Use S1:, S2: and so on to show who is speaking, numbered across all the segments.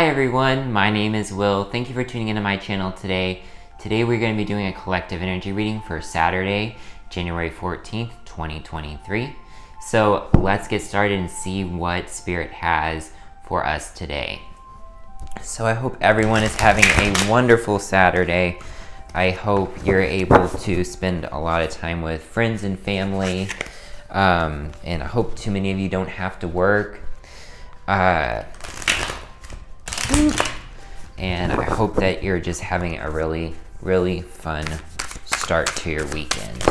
S1: Hi everyone, my name is Will. Thank you for tuning into my channel today. Today we're going to be doing a collective energy reading for Saturday, January 14th, 2023. So let's get started and see what Spirit has for us today. So I hope everyone is having a wonderful Saturday. I hope you're able to spend a lot of time with friends and family. And I hope too many of you don't have to work. And I hope that you're just having a really, really fun start to your weekend.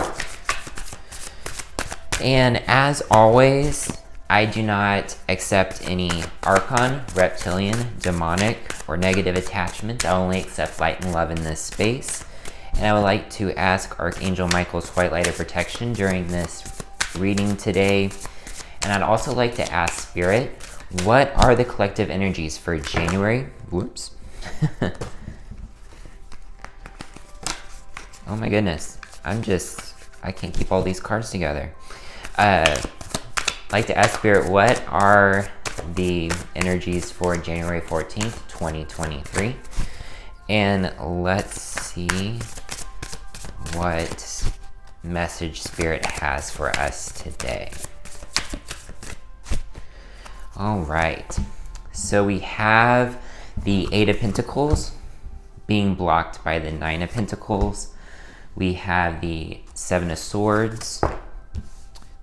S1: And as always, I do not accept any Archon, Reptilian, Demonic, or negative attachments. I only accept light and love in this space. And I would like to ask Archangel Michael's white light of protection during this reading today. And I'd also like to ask Spirit, what are the collective energies for January? Whoops. Oh my goodness. I can't keep all these cards together. I'd like to ask Spirit, what are the energies for January 14th, 2023? And let's see what message Spirit has for us today. All right, so we have the Eight of Pentacles being blocked by the Nine of Pentacles. We have the Seven of Swords,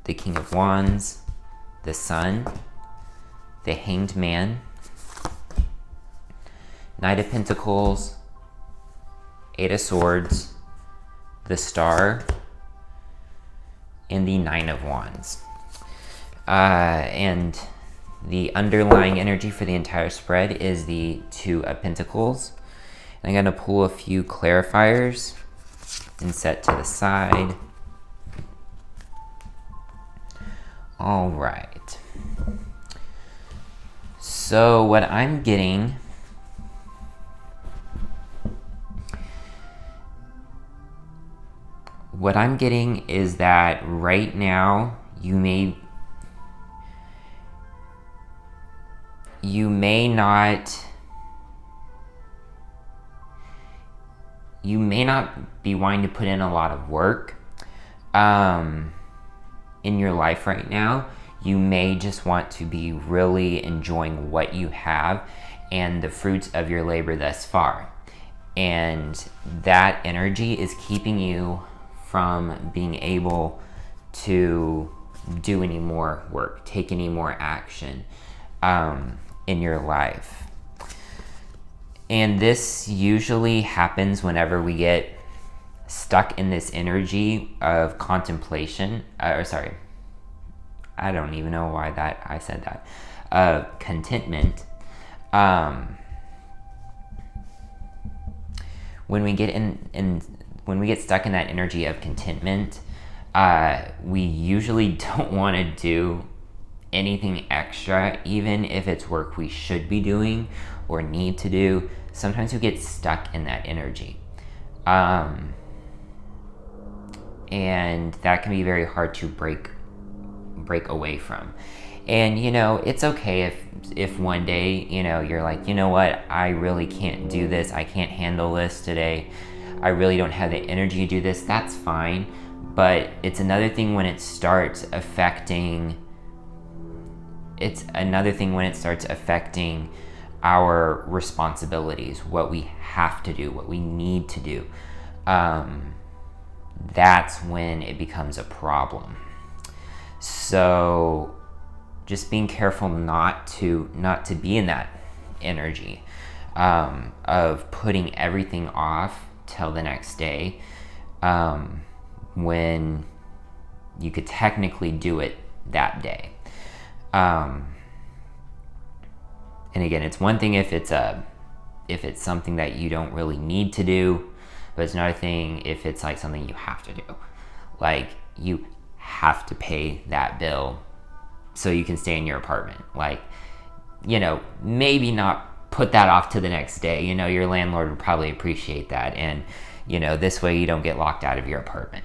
S1: the King of Wands, the Sun, the Hanged Man, Knight of Pentacles, Eight of Swords, the Star, and the Nine of Wands. And the underlying energy for the entire spread is the Two of Pentacles. I'm going to pull a few clarifiers and set to the side. All right. So what I'm getting is that right now you may not be wanting to put in a lot of work in your life right now. You may just want to be really enjoying what you have and the fruits of your labor thus far. And that energy is keeping you from being able to do any more work, take any more action in your life. And this usually happens whenever we get stuck in this energy of contemplation, I don't even know why I said that, contentment. When we get stuck in that energy of contentment, we usually don't want to do anything extra, even if it's work we should be doing or need to do. Sometimes we get stuck in that energy. And that can be very hard to break away from. And it's okay if one day you're like, you know what, I really can't do this, I can't handle this today, I really don't have the energy to do this. That's fine. But it's another thing when it starts affecting our responsibilities, what we have to do, what we need to do. That's when it becomes a problem. So just being careful not to be in that energy of putting everything off till the next day, when you could technically do it that day. And again, it's one thing if it's something that you don't really need to do, but it's another thing if it's like something you have to do. Like you have to pay that bill so you can stay in your apartment. Like, maybe not put that off to the next day. Your landlord would probably appreciate that. And, this way you don't get locked out of your apartment,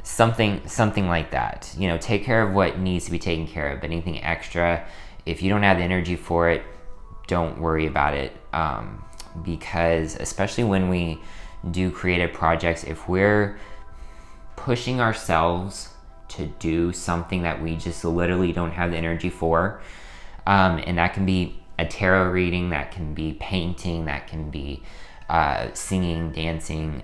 S1: something like that. Take care of what needs to be taken care of, but anything extra, if you don't have the energy for it, don't worry about it, because especially when we do creative projects, if we're pushing ourselves to do something that we just literally don't have the energy for, and that can be a tarot reading, that can be painting, that can be singing, dancing,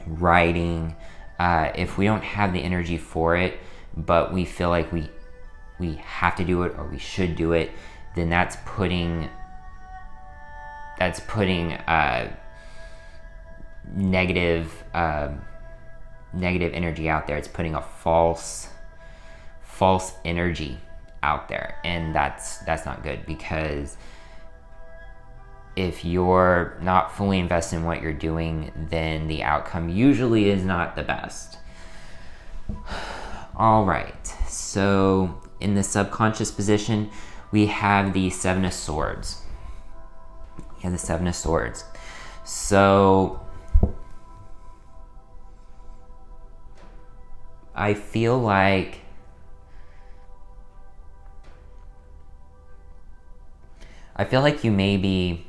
S1: writing, if we don't have the energy for it, but we feel like we have to do it or we should do it, then that's putting negative energy out there. It's putting a false energy out there, and that's not good, because if you're not fully invested in what you're doing, then the outcome usually is not the best. All right, so in the subconscious position, we have the Seven of Swords. So I feel like you may be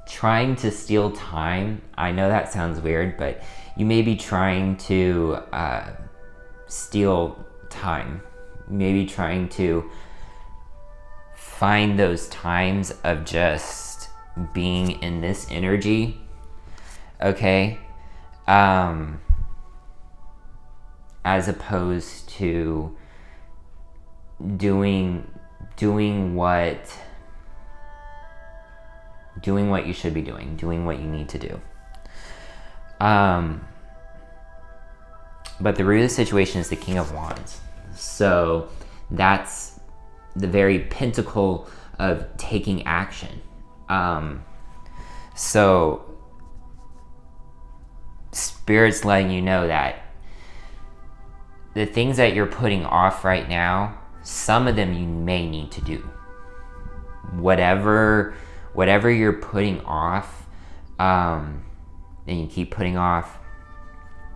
S1: trying to steal time. I know that sounds weird, but you may be trying to steal time. Maybe trying to find those times of just being in this energy, okay? As opposed to doing what you should be doing what you need to do. But the root of the situation is the King of Wands. So that's the very pinnacle of taking action. So Spirit's letting you know that the things that you're putting off right now, some of them you may need to do. Whatever you're putting off, and you keep putting off,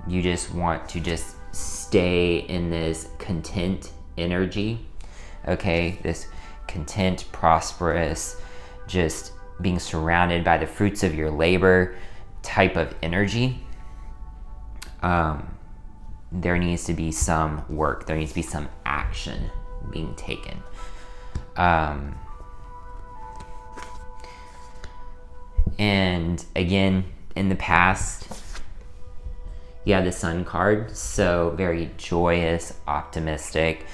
S1: you just want to just stay in this content energy, okay? This content, prosperous, just being surrounded by the fruits of your labor type of energy. There needs to be some work. There needs to be some action being taken. And again, in the past, you have the Sun card, so very joyous, optimistic,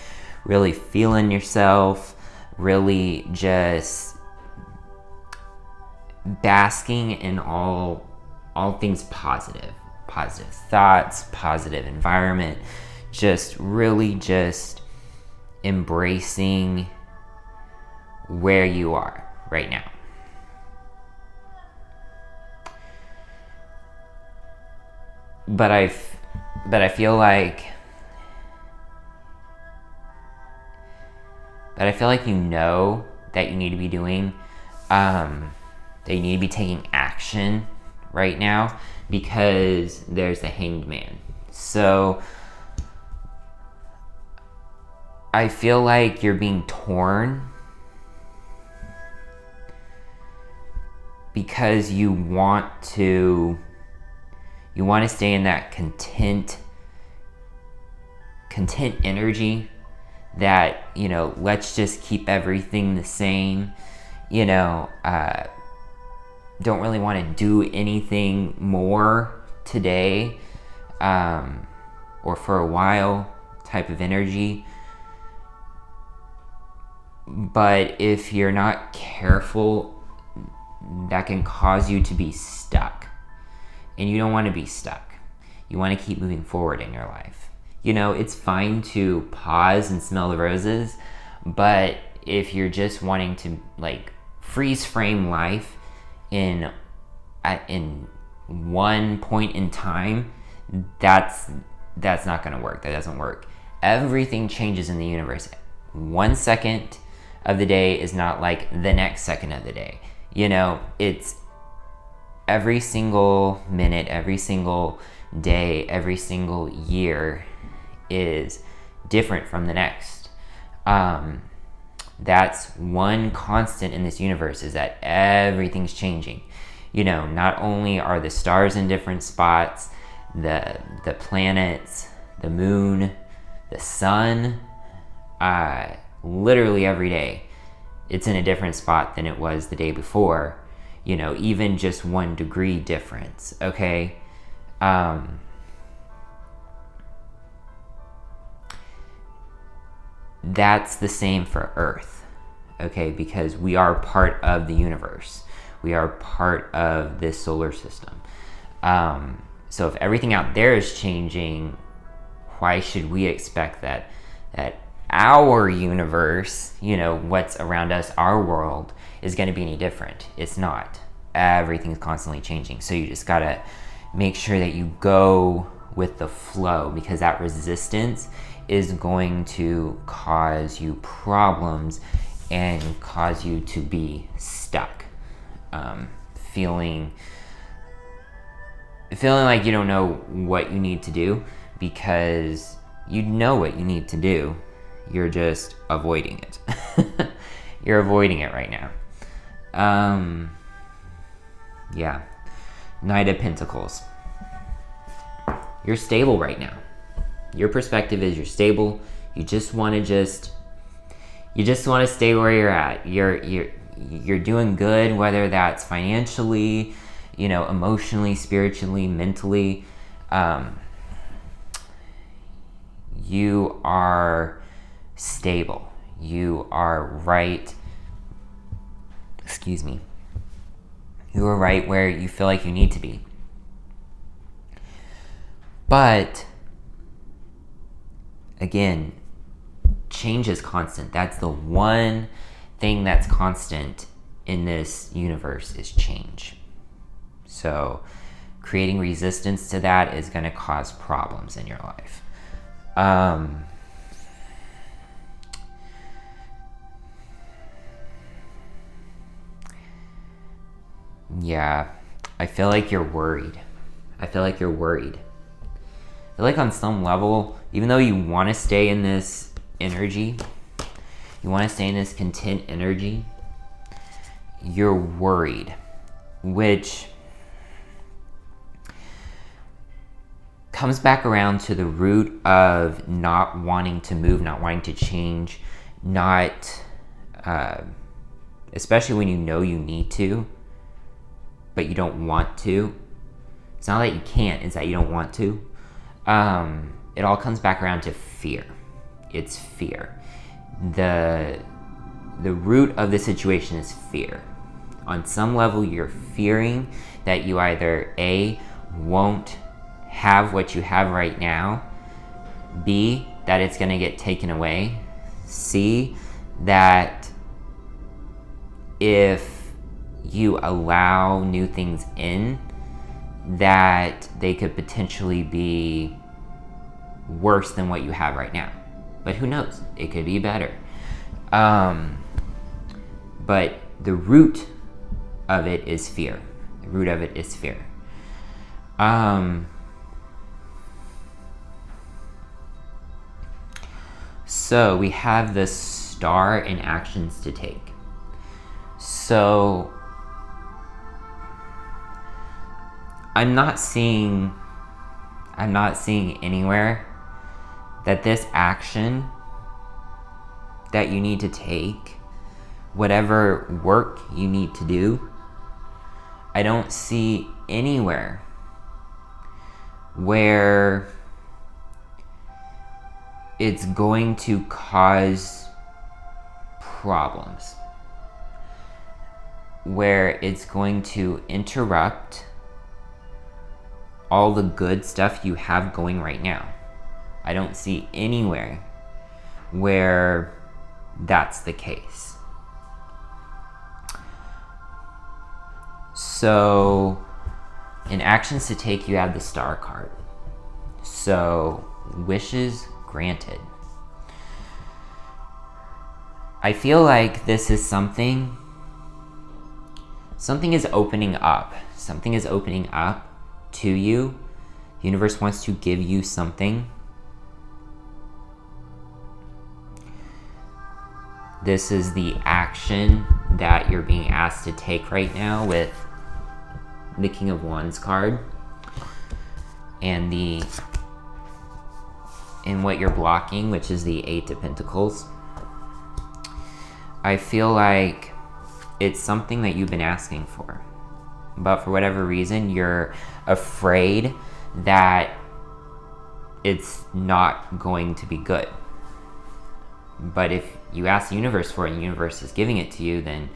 S1: really feeling yourself, really just basking in all things positive thoughts, positive environment, just really just embracing where you are right now. But I feel like you know that you need to be doing, that you need to be taking action right now, because there's the Hanged Man. So I feel like you're being torn because you want to stay in that content energy that, you know, let's just keep everything the same, you know, don't really want to do anything more today, or for a while type of energy. But if you're not careful, that can cause you to be stuck. And you don't want to be stuck. You want to keep moving forward in your life. You know, it's fine to pause and smell the roses, but if you're just wanting to like freeze frame life in one point in time, that's not going to work. That doesn't work. Everything changes in the universe. 1 second of the day is not like the next second of the day. You know, it's every single minute, every single day, every single year is different from the next. That's one constant in this universe, is that everything's changing. You know, not only are the stars in different spots, the planets, the moon, the sun, literally every day it's in a different spot than it was the day before. You know, even just 1 degree difference, okay? That's the same for Earth, okay? Because we are part of the universe. We are part of this solar system. So if everything out there is changing, why should we expect that our universe, you know, what's around us, our world, is going to be any different? It's not. Everything's constantly changing. So you just got to make sure that you go with the flow, because that resistance is going to cause you problems and cause you to be stuck, feeling like you don't know what you need to do, because you know what you need to do. You're just avoiding it. You're avoiding it right now. Yeah. Knight of Pentacles. You're stable right now. Your perspective is you're stable. You just want to stay where you're at. You're doing good, whether that's financially, you know, emotionally, spiritually, mentally. You are stable. You are right. Excuse me. You are right where you feel like you need to be. But again, change is constant. That's the one thing that's constant in this universe, is change. So creating resistance to that is going to cause problems in your life. Yeah, I feel like you're worried. I feel like on some level, even though you want to stay in this energy, you want to stay in this content energy, you're worried, which comes back around to the root of not wanting to move, not wanting to change, especially when you know you need to, but you don't want to. It's not that you can't, it's that you don't want to. It all comes back around to fear. It's fear. The root of the situation is fear. On some level, you're fearing that you either A, won't have what you have right now, B, that it's going to get taken away, C, that if you allow new things in, that they could potentially be worse than what you have right now. But who knows? It could be better. But the root of it is fear. The root of it is fear. So we have the star in actions to take. So I'm not seeing anywhere that this action that you need to take, whatever work you need to do, I don't see anywhere where it's going to cause problems, where it's going to interrupt all the good stuff you have going right now. I don't see anywhere where that's the case. So in actions to take, you have the star card. So wishes granted. I feel like this is something is opening up. Something is opening up to you. The universe wants to give you something. this is the action that you're being asked to take right now with the King of Wands card and what you're blocking, which is the Eight of Pentacles. I feel like it's something that you've been asking for, but for whatever reason, you're afraid that it's not going to be good. But if you ask the universe for it and the universe is giving it to you, then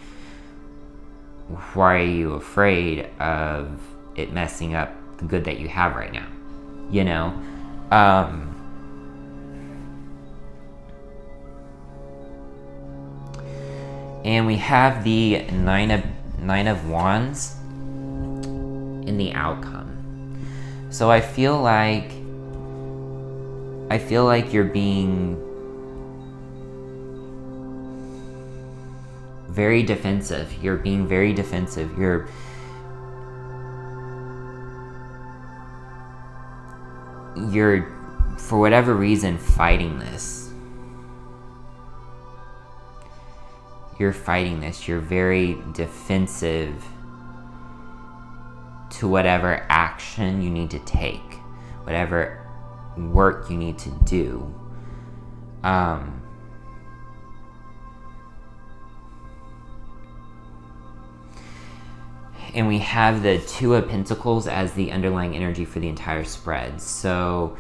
S1: why are you afraid of it messing up the good that you have right now? You know? And we have the Nine of Wands in the outcome. So I feel like you're being very defensive. You're being very defensive. You're for whatever reason fighting this. You're fighting this. You're very defensive to whatever action you need to take, whatever work you need to do. And we have the Two of Pentacles as the underlying energy for the entire spread. So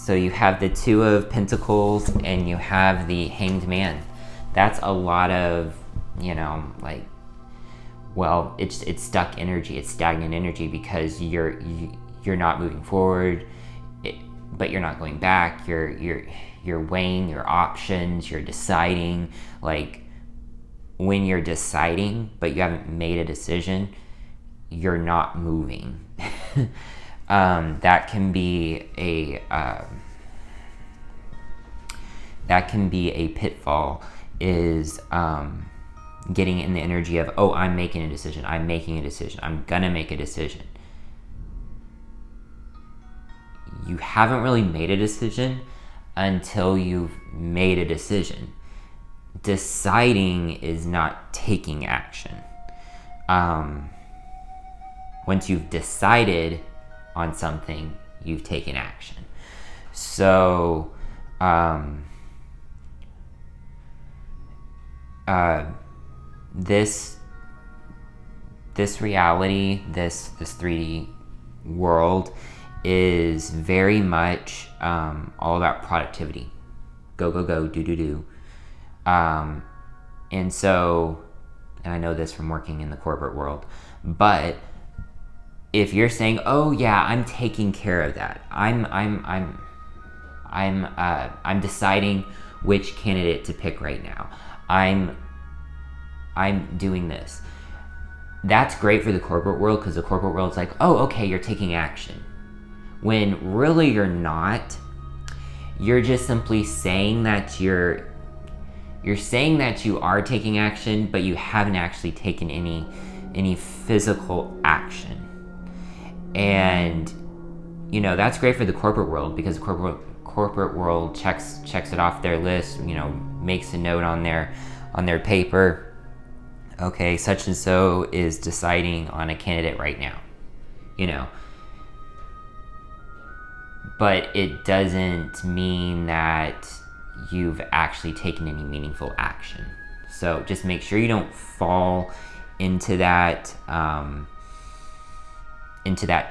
S1: you have the Two of Pentacles and you have the Hanged Man. That's a lot of, like, well, it's stuck energy, it's stagnant energy, because you're not moving forward, but you're not going back. You're weighing your options. You're deciding. Like, when you're deciding, but you haven't made a decision, you're not moving. That can be a pitfall. Is getting in the energy of, oh, I'm making a decision. I'm gonna make a decision. You haven't really made a decision until you've made a decision. Deciding is not taking action. Once you've decided on something, you've taken action. So, this reality, this 3D world is very much all about productivity. Go, do. And so, and I know this from working in the corporate world, but if you're saying, oh yeah, I'm taking care of that, I'm deciding which candidate to pick right now, I'm doing this. That's great for the corporate world, because the corporate world's like, oh, okay, you're taking action. When really you're not. You're just simply saying that you're saying that you are taking action, but you haven't actually taken any physical action. And that's great for the corporate world, because the corporate world checks it off their list, makes a note on their paper. Okay, such and so is deciding on a candidate right now, But it doesn't mean that you've actually taken any meaningful action. So just make sure you don't fall into that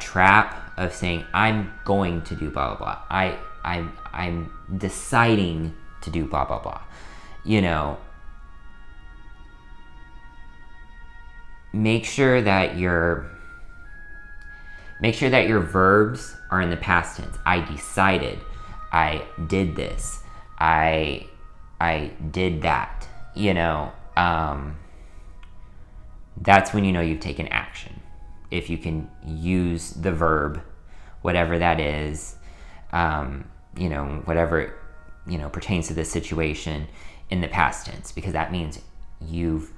S1: trap of saying, I'm going to do blah blah blah. I'm deciding to do blah blah blah. Make sure that your verbs are in the past tense. I decided. I did this. I did that. That's when you've taken action. If you can use the verb, whatever that is, whatever pertains to this situation, in the past tense, because that means you've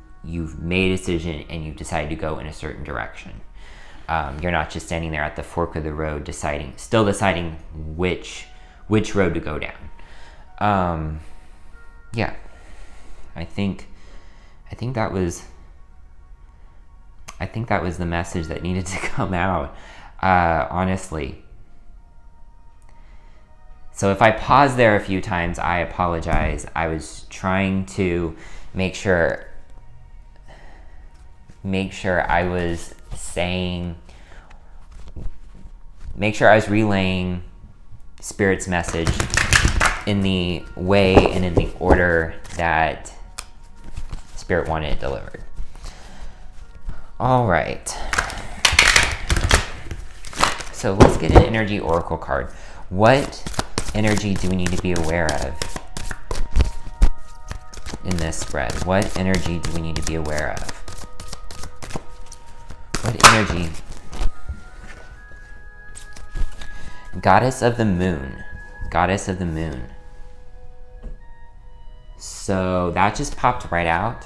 S1: made a decision and you've decided to go in a certain direction. You're not just standing there at the fork of the road still deciding which road to go down. Yeah. I think that was the message that needed to come out, honestly. So if I paused there a few times, I apologize. I was trying to make sure I was relaying Spirit's message in the way and in the order that Spirit wanted it delivered. All right. So let's get an energy oracle card. What energy do we need to be aware of in this spread? What energy do we need to be aware of? What energy? Goddess of the Moon. Goddess of the Moon. So that just popped right out.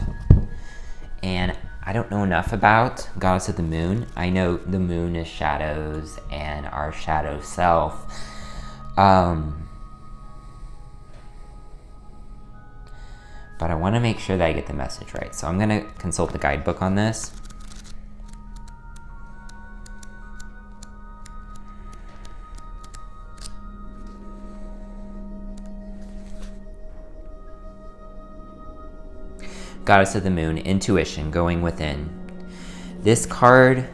S1: And I don't know enough about Goddess of the Moon. I know the moon is shadows and our shadow self. But I want to make sure that I get the message right. So I'm going to consult the guidebook on this. Goddess of the Moon, intuition, going within. This card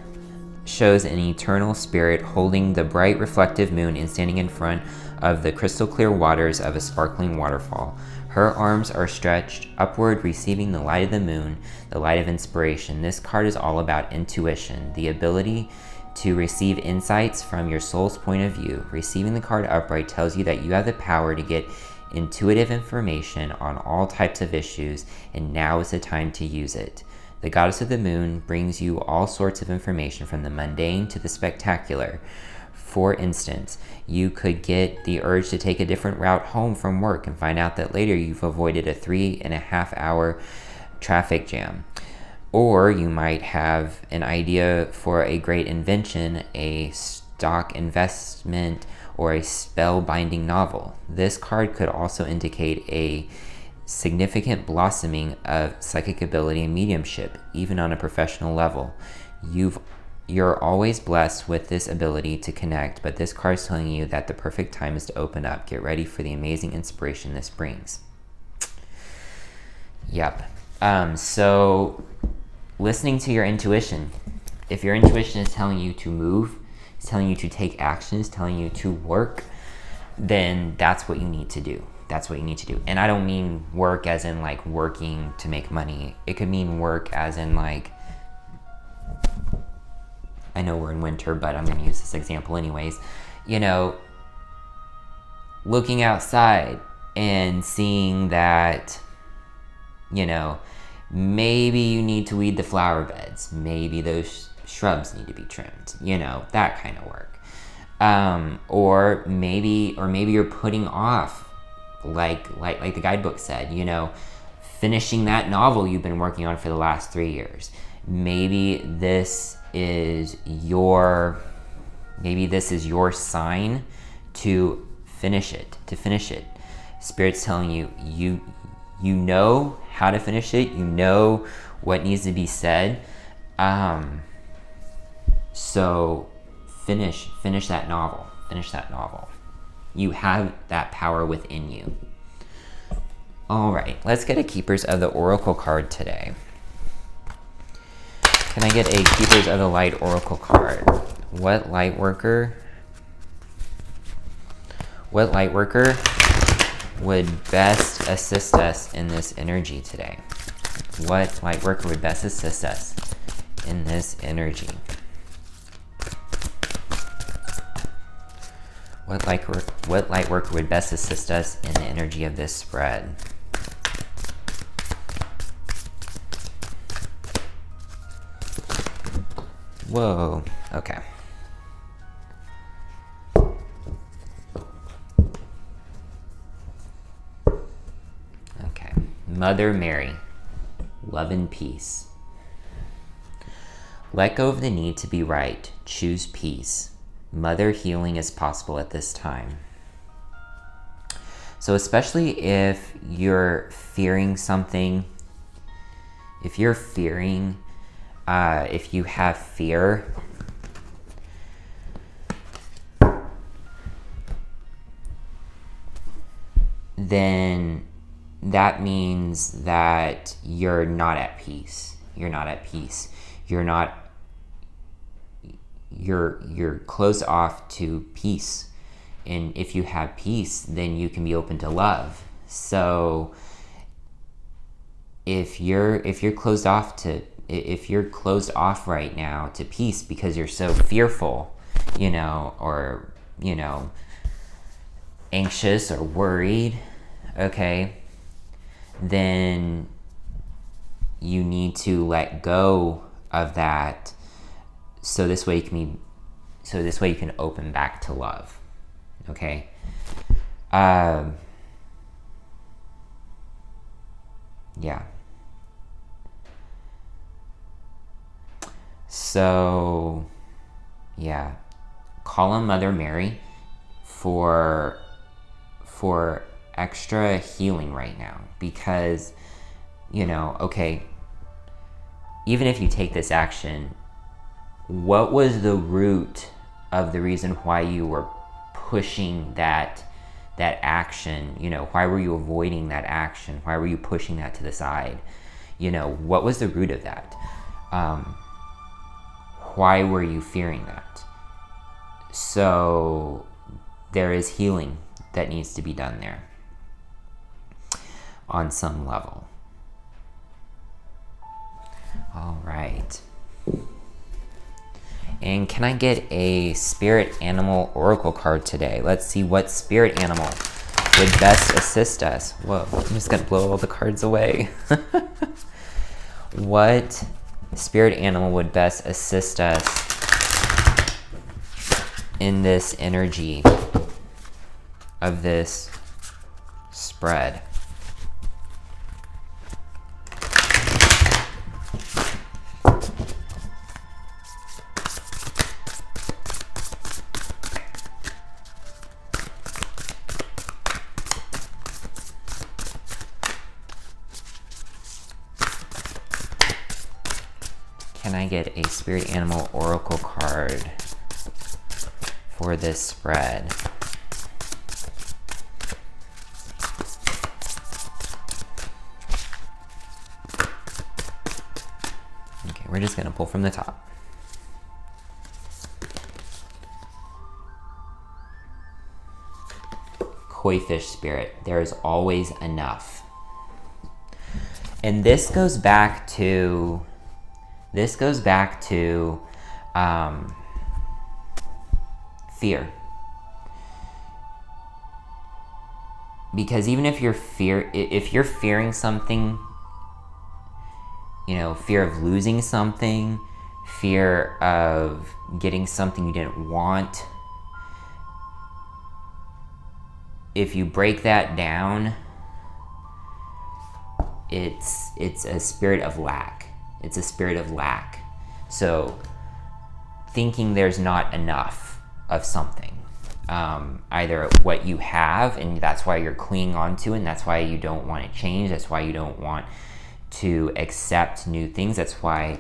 S1: shows an eternal spirit holding the bright reflective moon and standing in front of the crystal clear waters of a sparkling waterfall. Her arms are stretched upward, receiving the light of the moon, the light of inspiration. This card is all about intuition, the ability to receive insights from your soul's point of view. Receiving the card upright tells you that you have the power to get intuitive information on all types of issues, and now is the time to use it. The Goddess of the Moon brings you all sorts of information from the mundane to the spectacular. For instance, you could get the urge to take a different route home from work and find out that later you've avoided a 3.5 hour traffic jam. Or you might have an idea for a great invention, a stock investment, or a spell-binding novel. This card could also indicate a significant blossoming of psychic ability and mediumship, even on a professional level. You're always blessed with this ability to connect, but this card is telling you that the perfect time is to open up. Get ready for the amazing inspiration this brings. Yep. So listening to your intuition. If your intuition is telling you to move, it's telling you to take action, it's telling you to work, then that's what you need to do. That's what you need to do. And I don't mean work as in like working to make money. It could mean work as in like, I know we're in winter, but I'm going to use this example anyways. You know, looking outside and seeing that, you know, maybe you need to weed the flower beds. Maybe those shrubs need to be trimmed. You know, that kind of work. Or maybe you're putting off, like the guidebook said, you know, finishing that novel you've been working on for the last 3 years. Maybe this is your sign to finish it. Spirit's telling you, you know how to finish it. You know what needs to be said. So finish that novel. Finish that novel. You have that power within you. All right, let's get a Keepers of the Oracle card today. Can I get a Keepers of the Light Oracle card? What light worker would best assist us in this energy today? What light worker would best assist us in this energy? What light worker would best assist us in the energy of this spread? Whoa, okay. Okay, Mother Mary, love and peace. Let go of the need to be right, choose peace. Mother healing is possible at this time. So especially if you're fearing something, if you have fear, then that means that you're not at peace. You're not at peace. You're closed off to peace. And if you have peace, then you can be open to love. So if you're closed off right now to peace because you're so fearful, or anxious or worried, okay, then you need to let go of that, so this way you can open back to love. Okay. Yeah. So, yeah. Call on Mother Mary for extra healing right now, because, okay, even if you take this action, what was the root of the reason why you were pushing that action? Why were you avoiding that action? Why were you pushing that to the side? What was the root of that? Why were you fearing that? So there is healing that needs to be done there on some level. All right. And can I get a spirit animal oracle card today? Let's see what spirit animal would best assist us. Whoa, I'm just gonna blow all the cards away. What spirit animal would best assist us in this energy of this spread? Can I get a spirit animal oracle card for this spread? Okay, we're just gonna pull from the top. Koi fish spirit, there is always enough. And this goes back to fear. Because even if you're fearing something, fear of losing something, fear of getting something you didn't want, if you break that down, it's a spirit of lack. It's a spirit of lack. So thinking there's not enough of something, either what you have, and that's why you're clinging on to, and that's why you don't want to change. That's why you don't want to accept new things. That's why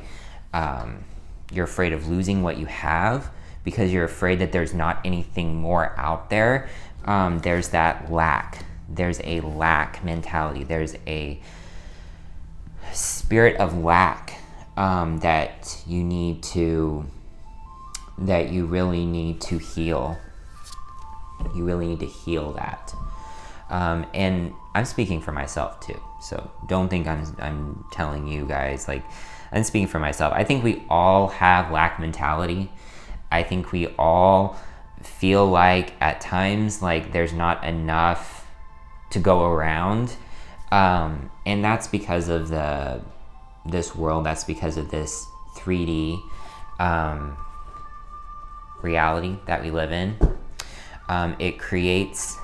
S1: you're afraid of losing what you have, because you're afraid that there's not anything more out there. There's that lack. There's a lack mentality. There's a spirit of lack that you really need to heal. You really need to heal that. And I'm speaking for myself too, so don't think I'm telling you guys, like, I'm speaking for myself. I think we all have lack mentality. I think we all feel like at times like there's not enough to go around. And that's because of this world. That's because of this 3D reality that we live in. It creates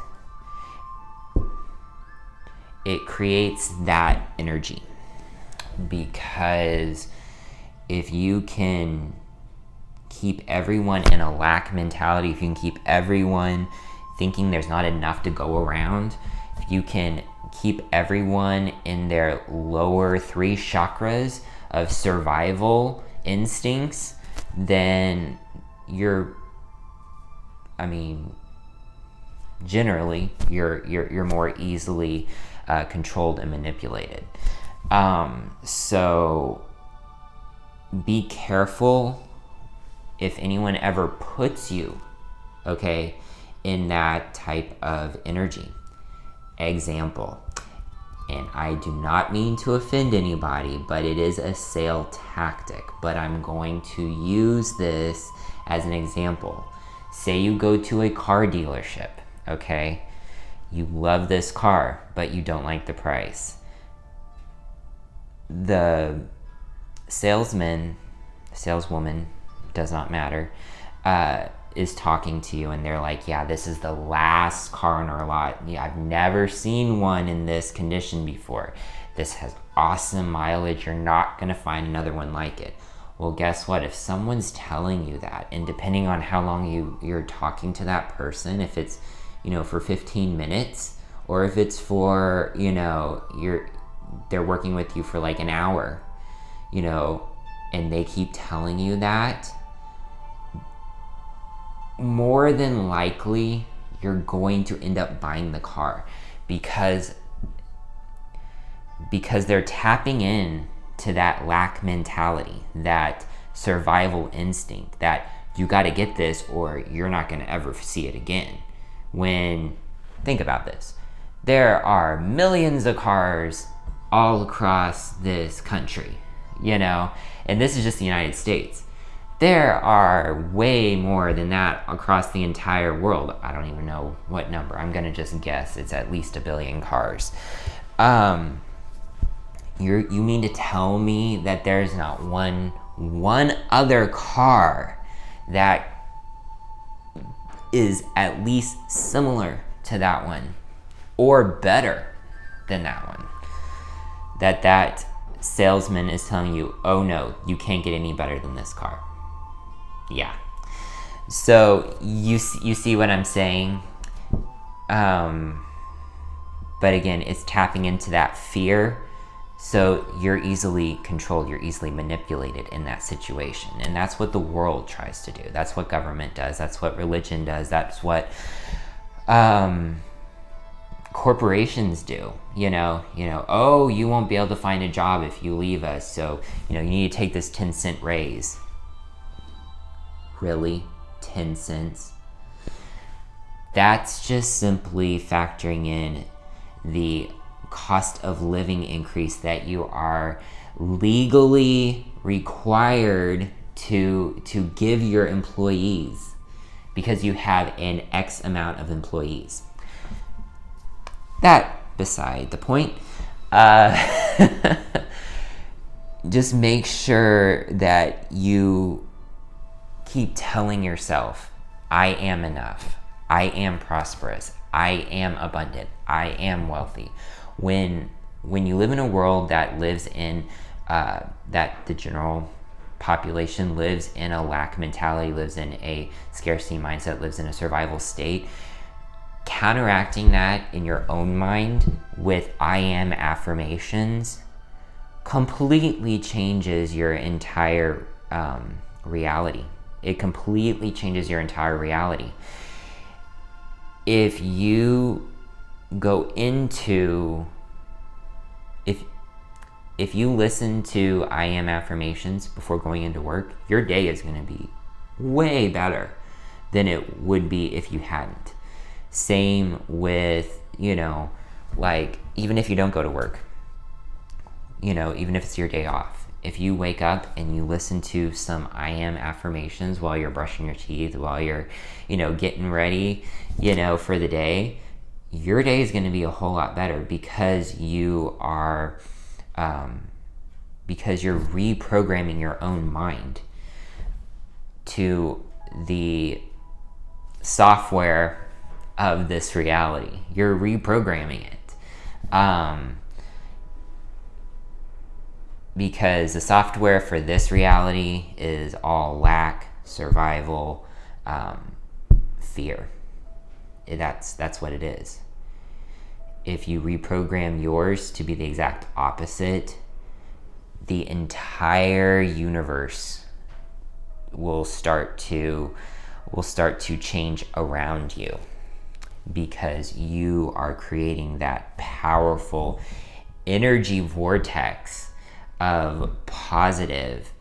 S1: that energy, because if you can keep everyone in a lack mentality, if you can keep everyone thinking there's not enough to go around, you can keep everyone in their lower 3 chakras of survival instincts, then generally you're more easily controlled and manipulated. So be careful if anyone ever puts you, okay, in that type of energy. Example, and I do not mean to offend anybody, but it is a sale tactic, but I'm going to use this as an example. Say you go to a car dealership, okay? You love this car, but you don't like the price. The salesman, saleswoman, does not matter, is talking to you, and they're like, yeah, this is the last car on our lot. Yeah, I've never seen one in this condition before. This has awesome mileage. You're not gonna find another one like it. Well, guess what? If someone's telling you that, and depending on how long you're talking to that person, if it's, for 15 minutes, or if it's for, they're working with you for like an hour, and they keep telling you that, more than likely you're going to end up buying the car because they're tapping in to that lack mentality, that survival instinct, that you got to get this or you're not going to ever see it again. When, think about this, there are millions of cars all across this country, and this is just the United States. There are way more than that across the entire world. I don't even know what number. I'm gonna just guess it's at least 1 billion cars. You mean to tell me that there's not one other car that is at least similar to that one, or better than that one? That salesman is telling you, oh no, you can't get any better than this car. Yeah. So you see what I'm saying? But again, it's tapping into that fear. So you're easily controlled, you're easily manipulated in that situation. And that's what the world tries to do. That's what government does. That's what religion does. That's what corporations do. Oh, you won't be able to find a job if you leave us. So, you need to take this 10-cent raise. Really? 10 cents? That's just simply factoring in the cost of living increase that you are legally required to give your employees because you have an X amount of employees. That beside the point. Just make sure that you keep telling yourself, I am enough, I am prosperous, I am abundant, I am wealthy. When you live in a world that lives in, that the general population lives in a lack mentality, lives in a scarcity mindset, lives in a survival state, counteracting that in your own mind with I am affirmations completely changes your entire reality. It completely changes your entire reality. If you go into, if you listen to I am affirmations before going into work, your day is going to be way better than it would be if you hadn't. Same with, like, even if you don't go to work, even if it's your day off, if you wake up and you listen to some I am affirmations while you're brushing your teeth, while you're, getting ready, for the day, your day is going to be a whole lot better because you are, because you're reprogramming your own mind to the software of this reality. You're reprogramming it. Because the software for this reality is all lack, survival, fear. That's what it is. if you reprogram yours to be the exact opposite, the entire universe will start to change around you, because you are creating that powerful energy vortex of positive,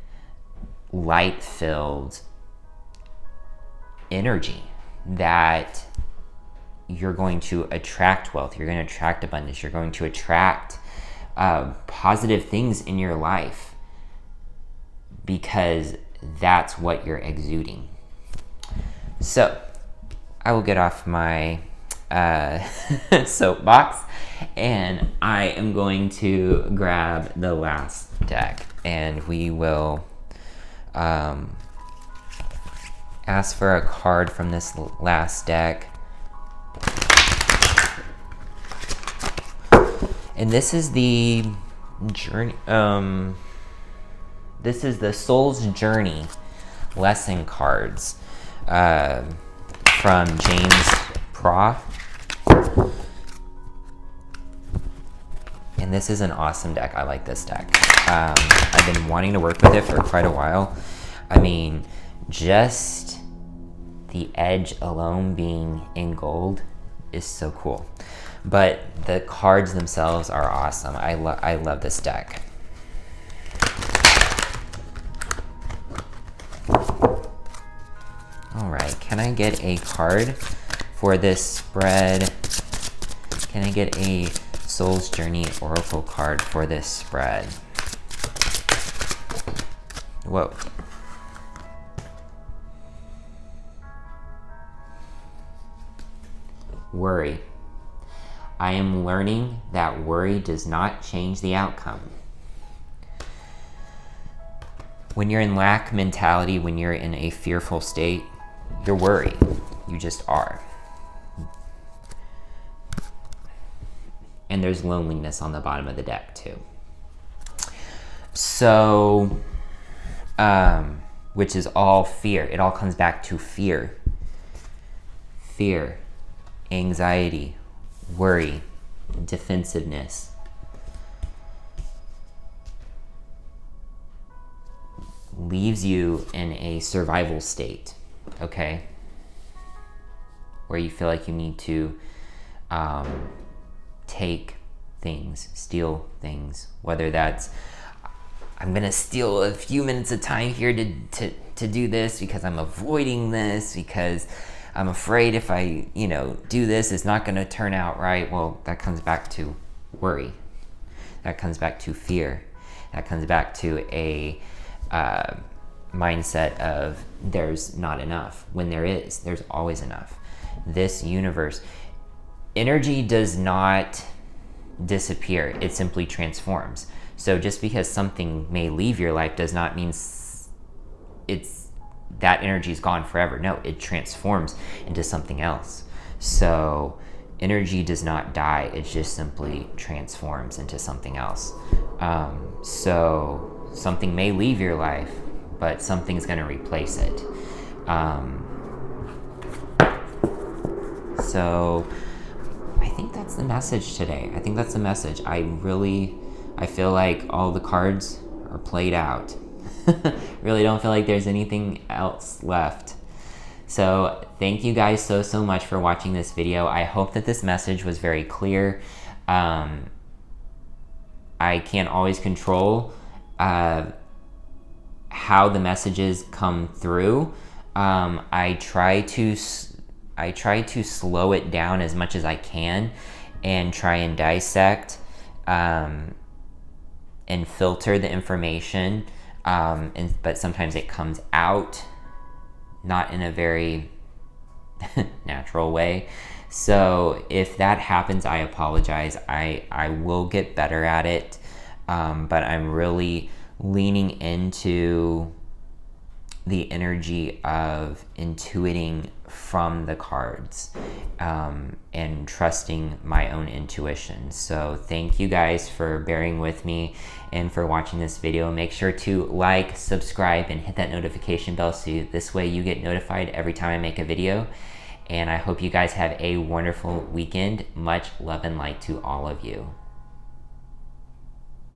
S1: light-filled energy that you're going to attract wealth, you're going to attract abundance, you're going to attract positive things in your life, because that's what you're exuding. So I will get off my soapbox, and I am going to grab the last deck, and we will ask for a card from this last deck. And this is the journey. This is the Soul's Journey lesson cards from James Prof. And this is an awesome deck. I like this deck. I've been wanting to work with it for quite a while. I mean, just the edge alone being in gold is so cool. But the cards themselves are awesome. I love this deck. All right, can I get a card for this spread? Can I get a Soul's Journey Oracle card for this spread? Whoa. Worry. I am learning that worry does not change the outcome. When you're in lack mentality, when you're in a fearful state, you're worried. You just are. And there's loneliness on the bottom of the deck too. So, which is all fear. It all comes back to fear. Fear, anxiety, worry, defensiveness. Leaves you in a survival state, okay? Where you feel like you need to take things, steal things, whether that's, I'm gonna steal a few minutes of time here to do this because I'm avoiding this, because I'm afraid if I, do this, it's not gonna turn out right. Well, that comes back to worry. That comes back to fear. That comes back to a mindset of there's not enough. When there's always enough. This universe, energy does not disappear, it simply transforms. So just because something may leave your life does not mean that energy is gone forever. No, it transforms into something else. So energy does not die, it just simply transforms into something else. So something may leave your life, but something's going to replace it. So I think that's the message today. I think that's the message. I feel like all the cards are played out. Really don't feel like there's anything else left. So thank you guys so much for watching this video. I hope that this message was very clear. I can't always control how the messages come through. I try to slow it down as much as I can and try and dissect and filter the information. But sometimes it comes out not in a very natural way. So if that happens, I apologize. I will get better at it. But I'm really leaning into the energy of intuiting from the cards and trusting my own intuition. So thank you guys for bearing with me and for watching this video. Make sure to like, subscribe, and hit that notification bell so this way you get notified every time I make a video. And I hope you guys have a wonderful weekend. Much love and light to all of you.